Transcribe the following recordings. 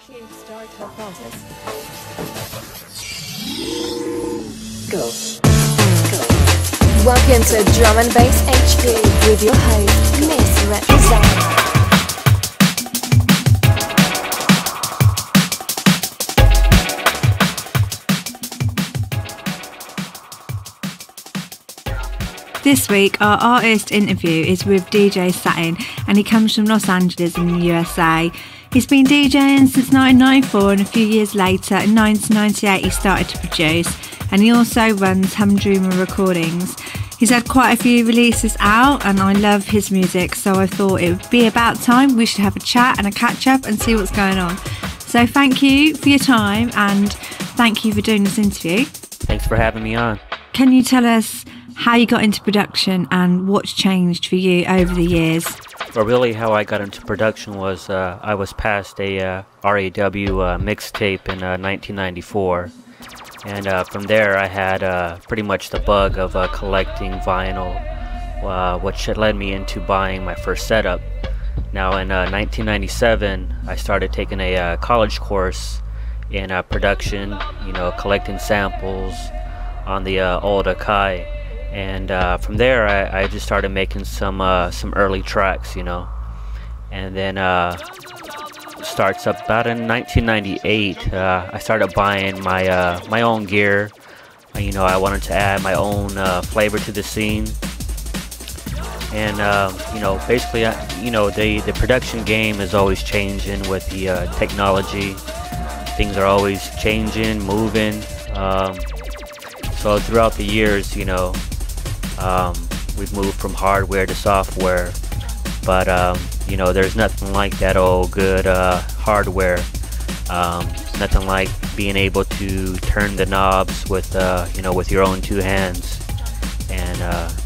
to start the process. Go. Welcome to Drum and Bass HQ with your host, Miss Representative. This week, our artist interview is with DJ Satin, and he comes from Los Angeles in the USA. He's been DJing since 1994, and a few years later, in 1998, he started to produce, and he also runs HumDruma recordings. He's had quite a few releases out, and I love his music, so I thought it would be about time we should have a chat and a catch up and see what's going on. So thank you for your time, and thank you for doing this interview. Thanks for having me on. Can you tell us how you got into production and what's changed for you over the years? Well, really how I got into production was I was passed a RAW mixtape in 1994, and from there I had pretty much the bug of collecting vinyl, which led me into buying my first setup. Now in 1997 I started taking a college course in production, collecting samples on the old Akai. And from there, I just started making some early tracks, and then starts up about in 1998. I started buying my own gear. I wanted to add my own flavor to the scene, and basically, the production game is always changing with the technology. Things are always changing, moving. So throughout the years, we've moved from hardware to software, but there's nothing like that old good hardware. Nothing like being able to turn the knobs with with your own two hands, and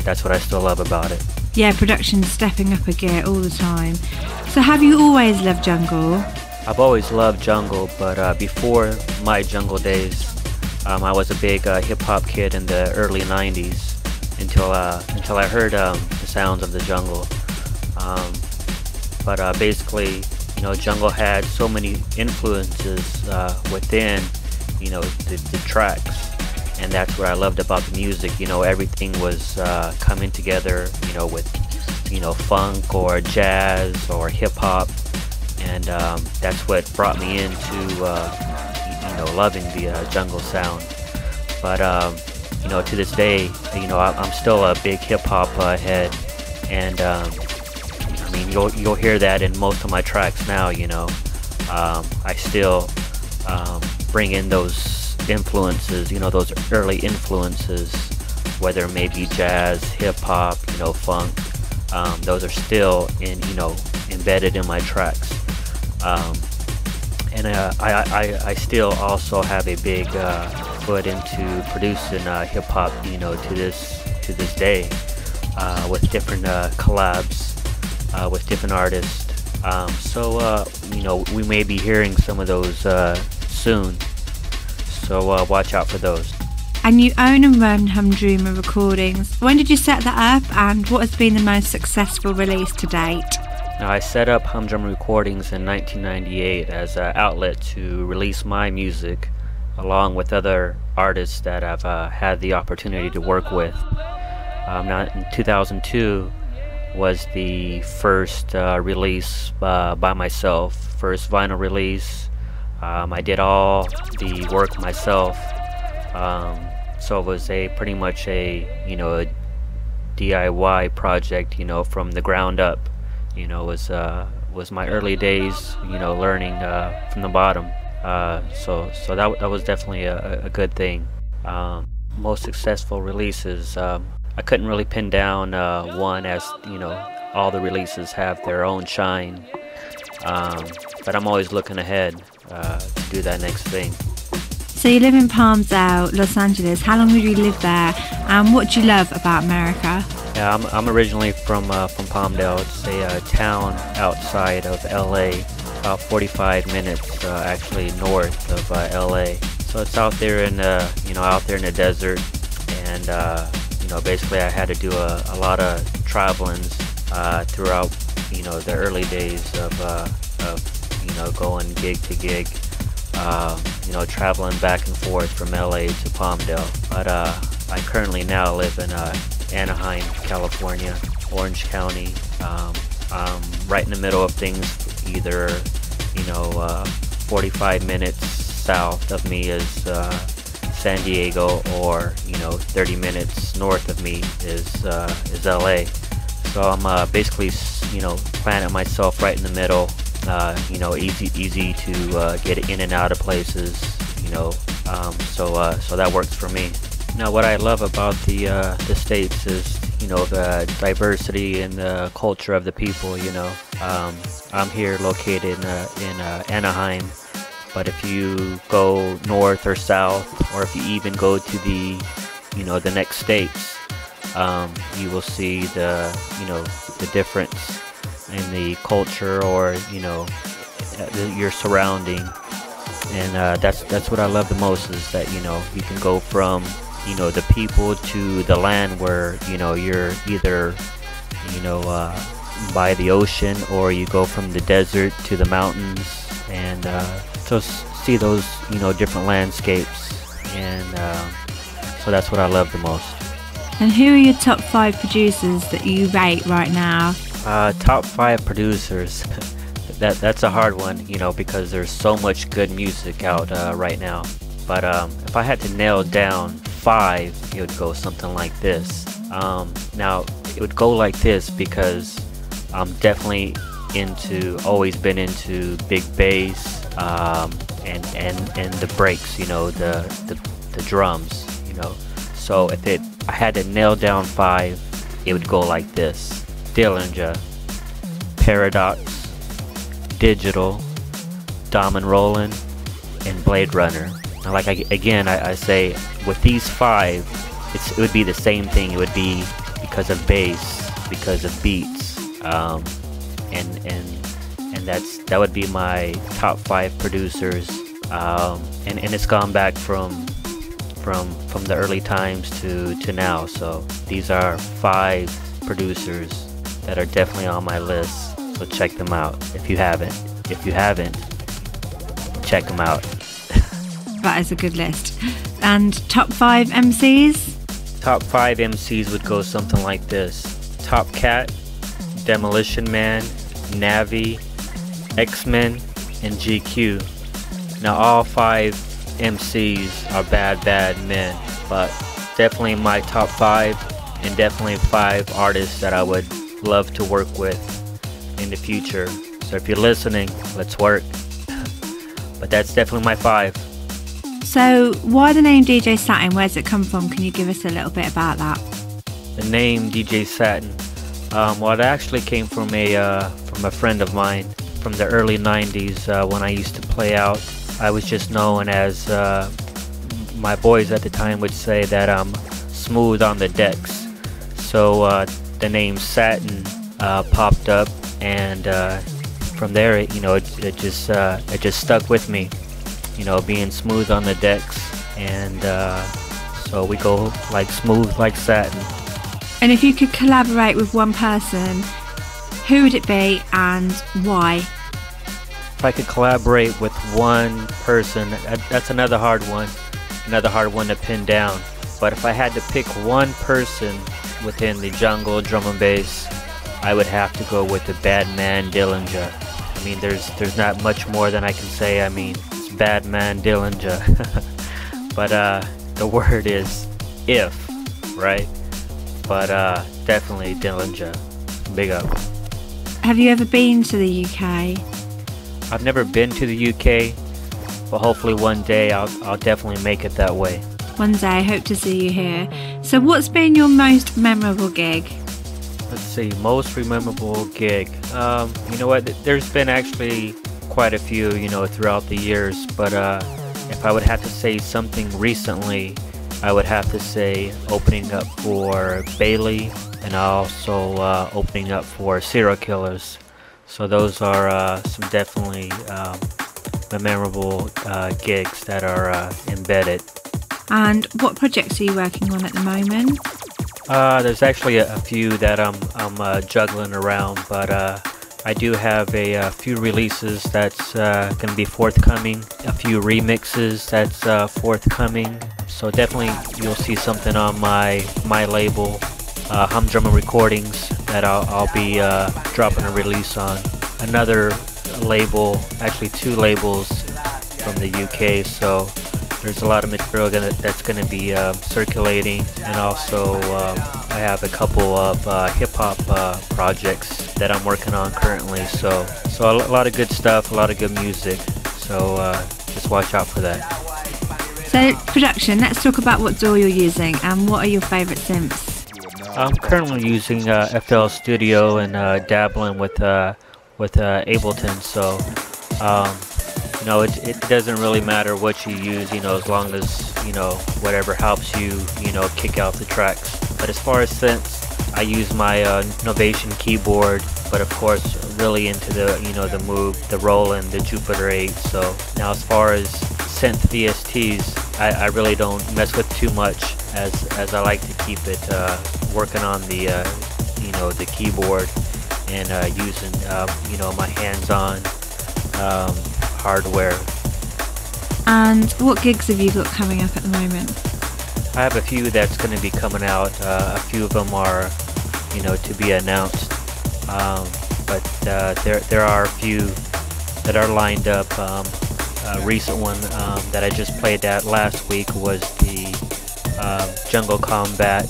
that's what I still love about it. Yeah, production's stepping up a gear all the time. So have you always loved jungle? I've always loved jungle, but before my jungle days, I was a big hip-hop kid in the early 90s until I heard the sounds of the jungle. But basically, jungle had so many influences within, the tracks, and that's what I loved about the music. Everything was coming together, with, funk or jazz or hip-hop, and that's what brought me into loving the jungle sound. But to this day, I'm still a big hip-hop head, and you'll hear that in most of my tracks now. I still bring in those influences, those early influences, whether it may be jazz, hip-hop, funk. Those are still embedded in my tracks. And I still also have a big foot into producing hip-hop, to this day, with different collabs with different artists. So we may be hearing some of those soon. So watch out for those. And you own and run HumDruma recordings. When did you set that up, and what has been the most successful release to date? Now, I set up HumDruma Recordings in 1998 as an outlet to release my music, along with other artists that I've had the opportunity to work with. Now, in 2002 was the first release by myself, first vinyl release. I did all the work myself, so it was pretty much a DIY project, from the ground up. Was my early days, learning from the bottom. So that was definitely a good thing. Most successful releases, I couldn't really pin down one, as all the releases have their own shine. But I'm always looking ahead to do that next thing. So you live in Palmdale, Los Angeles. How long have you lived there, and what do you love about America? Yeah, I'm originally from Palmdale. It's a town outside of LA, about 45 minutes actually north of LA. So it's out there in out there in the desert, and basically I had to do a lot of travelings throughout the early days of going gig to gig, traveling back and forth from LA to Palmdale. But I currently now live in Anaheim, California, Orange County. I'm right in the middle of things. Either 45 minutes south of me is San Diego, or 30 minutes north of me is LA. So I'm basically planting myself right in the middle. Easy to get in and out of places. So that works for me. Now, what I love about the States is the diversity and the culture of the people. I'm here located in Anaheim, but if you go north or south, or if you even go to the next states, you will see the difference in the culture, or your surrounding. And that's what I love the most, is that you can go from the people to the land, where you're either by the ocean, or you go from the desert to the mountains, and so see those different landscapes. And so that's what I love the most. And who are your top 5 producers that you rate right now? Top 5 producers. That's a hard one, because there's so much good music out right now. But if I had to nail down 5, it would go something like this. Now, it would go like this because I'm definitely always been into big bass, and the breaks, the drums, So if I had to nail down 5, it would go like this: Dillinger, Paradox, Digital, Dom and Roland, and Blade Runner. Now, like I say, with these 5, it would be the same thing. It would be because of bass, because of beats, and that would be my top 5 producers. And it's gone back from the early times to now. So these are 5 producers that are definitely on my list. So check them out if you haven't. If you haven't, check them out. That is a good list. And top 5 MCs? Top 5 MCs would go something like this: Top Cat, Demolition Man, Navi, X-Men, and GQ. Now, all 5 MCs are bad men, but definitely my top 5, and definitely 5 artists that I would love to work with in the future. So if you're listening, let's work. But that's definitely my 5. So why the name DJ Satin? Where's it come from? Can you give us a little bit about that? The name DJ Satin, well, it actually came from a friend of mine from the early 90s. When I used to play out, I was just known as, my boys at the time would say that I'm smooth on the decks. So the name Satin popped up, and from there, it just stuck with me. Being smooth on the decks, and so we go like smooth like satin. And if you could collaborate with one person, who would it be and why? If I could collaborate with one person, that's another hard one to pin down. But if I had to pick one person within the jungle drum and bass, I would have to go with the bad man Dillinger. I mean, there's not much more than I can say. I mean, bad man Dillinger. But the word is if, right? But definitely Dillinger. Big up. Have you ever been to the UK? I've never been to the UK, but hopefully one day I'll definitely make it that way. One day, I hope to see you here. So what's been your most memorable gig? Let's see, most memorable gig. You know what, there's been actually quite a few, throughout the years, but if I would have to say something recently, I would have to say opening up for Bailey, and also opening up for Serial Killers. So those are some definitely memorable gigs that are embedded. And what projects are you working on at the moment? There's actually a few that I'm juggling around, but I do have a few releases that's going to be forthcoming, a few remixes that's forthcoming. So definitely you'll see something on my label, HumDruma Recordings, that I'll be dropping a release on. Another label, actually 2 labels from the UK, so there's a lot of material that's going to be circulating, and also I have a couple of hip-hop projects that I'm working on currently, so a lot of good stuff, a lot of good music, so just watch out for that. So production, let's talk about what DAW you're using and what are your favourite synths? I'm currently using FL Studio and dabbling with Ableton, so you know, it doesn't really matter what you use, you know, as long as, you know, whatever helps you, you know, kick out the tracks. But as far as synths, I use my Novation keyboard, but of course really into the, you know, the Moog, the Roland, the Jupiter 8. So now as far as synth VSTs, I really don't mess with too much, as I like to keep it working on the you know, the keyboard and using you know, my hands-on hardware. And what gigs have you got coming up at the moment? I have a few that's going to be coming out. A few of them are, you know, to be announced. But there are a few that are lined up. A recent one that I just played at last week was the Jungle Combat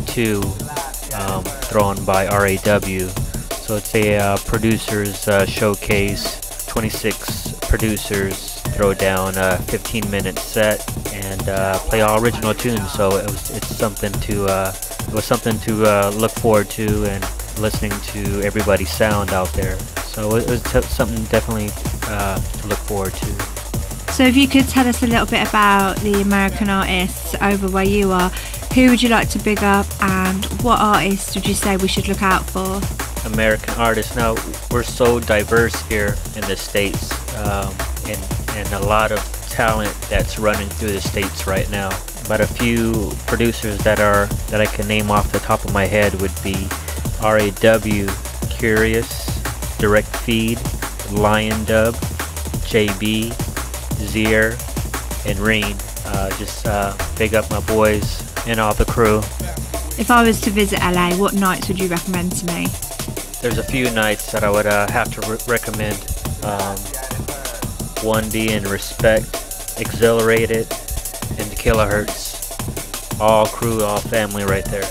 2 thrown by RAW. So it's a producers showcase. 26 producers throw down a 15-minute set and play all original tunes. So it was something to look forward to, and listening to everybody's sound out there. So it was something definitely to look forward to. So if you could tell us a little bit about the American artists over where you are, who would you like to big up and what artists would you say we should look out for? American artists. Now, we're so diverse here in the States, and a lot of talent that's running through the States right now. But a few producers that I can name off the top of my head would be RAW, Curious, Direct Feed, Lion Dub, JB, Zier, and Reen. Just big up my boys and all the crew. If I was to visit LA, what nights would you recommend to me? There's a few nights that I would have to recommend. One being Respect, Exhilarated, and the Kilohertz. All crew, all family right there.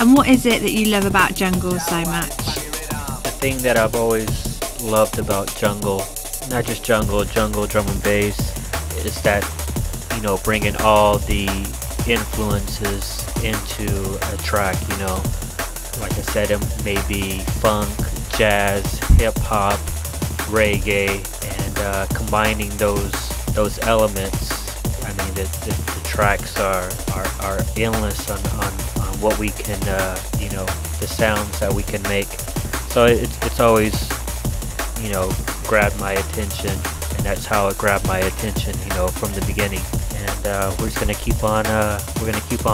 And what is it that you love about Jungle so much? The thing that I've always loved about Jungle, not just Jungle drum and bass, is that, you know, bringing all the influences into a track, you know. Like I said, it may be funk, jazz, hip-hop, reggae, and combining those elements. I mean, the tracks are endless on what we can, you know, the sounds that we can make. So it's always, you know, grabbed my attention, and that's how it grabbed my attention, you know, from the beginning. And we're just gonna keep on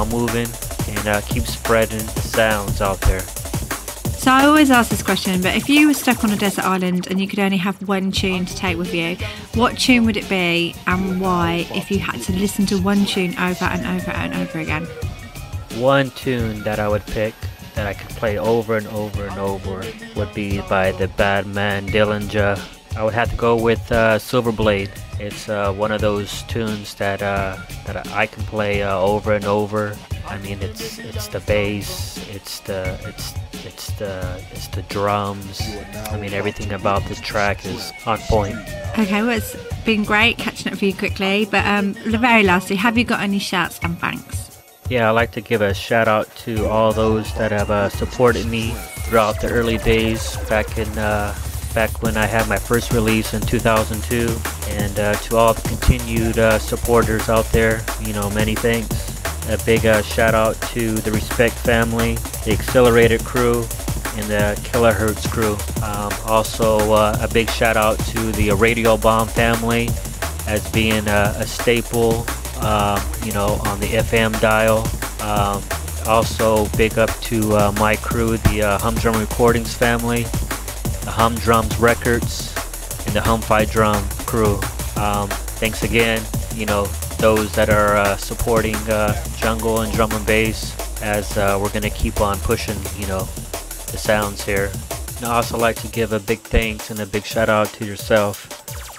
moving and keep spreading the sounds out there. So I always ask this question, but if you were stuck on a desert island and you could only have one tune to take with you, what tune would it be and why, if you had to listen to one tune over and over and over again? One tune that I would pick that I could play over and over and over would be by the Badman Dillinger. I would have to go with Silver Blade. It's one of those tunes that I can play over and over. I mean, it's the bass, it's the drums. I mean, everything about this track is on point. Okay, well, it's been great catching up with you quickly, but very lastly, have you got any shouts and thanks? Yeah, I'd like to give a shout out to all those that have supported me throughout the early days back when I had my first release in 2002, and to all the continued supporters out there, you know, many thanks. A big shout out to the Respect family, the Accelerated crew, and the Kilohertz crew. Also a big shout out to the Radio Bomb family as being a staple, you know, on the FM dial. Also big up to my crew, the HumDruma Recordings family, the HumDrums Records, and the HumFi Drum crew. Thanks again, you know, those that are supporting jungle and drum and bass as we're gonna keep on pushing, you know, the sounds here. And I also like to give a big thanks and a big shout out to yourself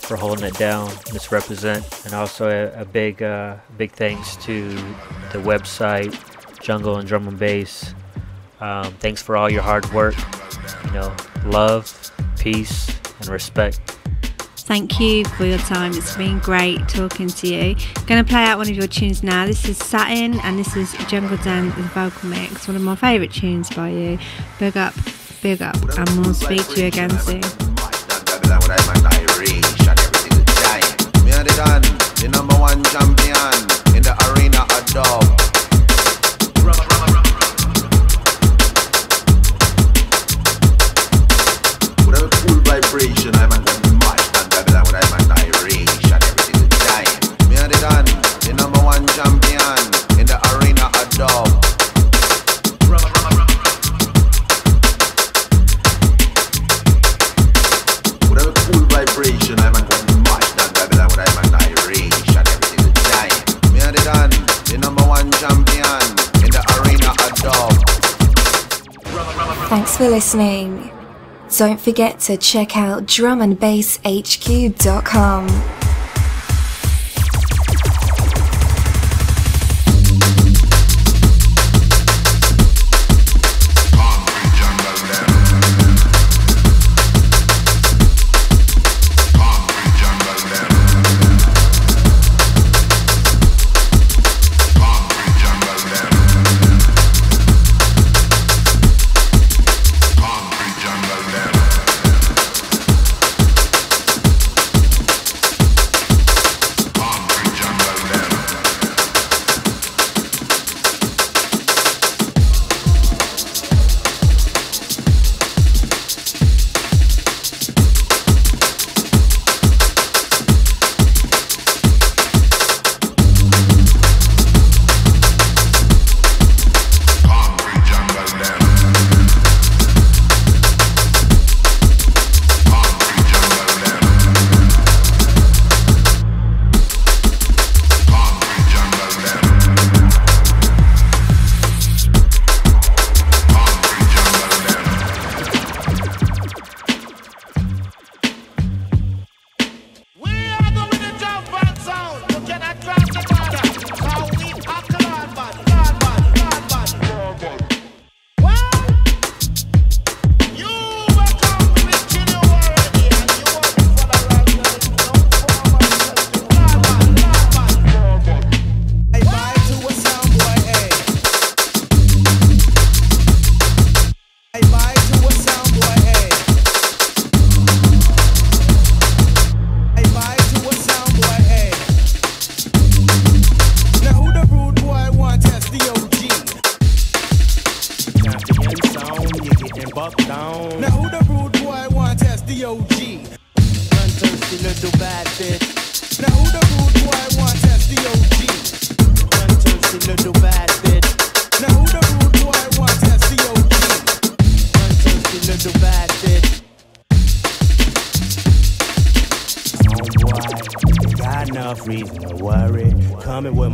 for holding it down, Misrepresent, and also a big thanks to the website Jungle and Drum and Bass. Thanks for all your hard work, you know, love, peace, and respect. Thank you for your time. It's been great talking to you. I'm going to play out one of your tunes now. This is Satin, and this is Jungle Den with vocal mix. One of my favourite tunes by you. Big up, and we'll speak to you again soon. The number one champion in the arena of dub. With a cool vibration, I'm on the march, and Babylon with I'm on iration every single time. Me and the number one champion in the arena of dub. With a cool vibration, I'm on the march, and Babylon with I'm on iration every single time. Me and the number one champion in the arena of dub. Thanks for listening. Don't forget to check out drumandbasshq.com.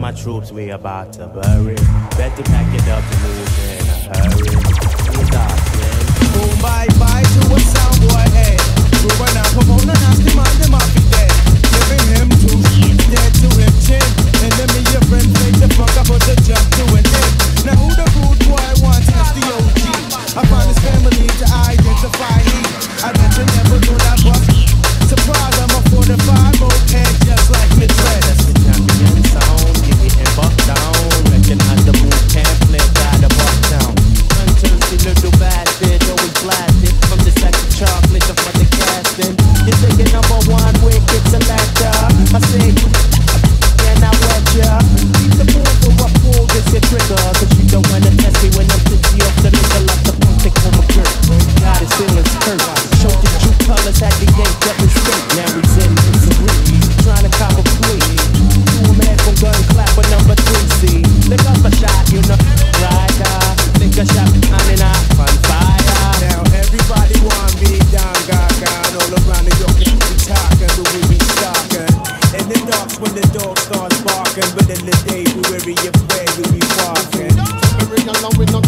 Troops we about to bury. Better pack it up and move in a hurry. Boom, bye bye to a sound boy, hey. Moving out, come on, and ask him out, them off be dead. Giving him two sheets, dead to him chin. And then me your friend make the fuck up with the jump to an end. Now who the rude boy wants as the OG? I found his family to identify he. I bet you never knew that was. Surprise, I'm a 45 old head just like me dread. That's the champion sound. Buck down, recognize the move, can't flip out of buck down. Until little bastard, always blasted from the sex of chocolate to for the casting. You take it number one with walking, but in the day we weary afraid we be walking. Bring along with no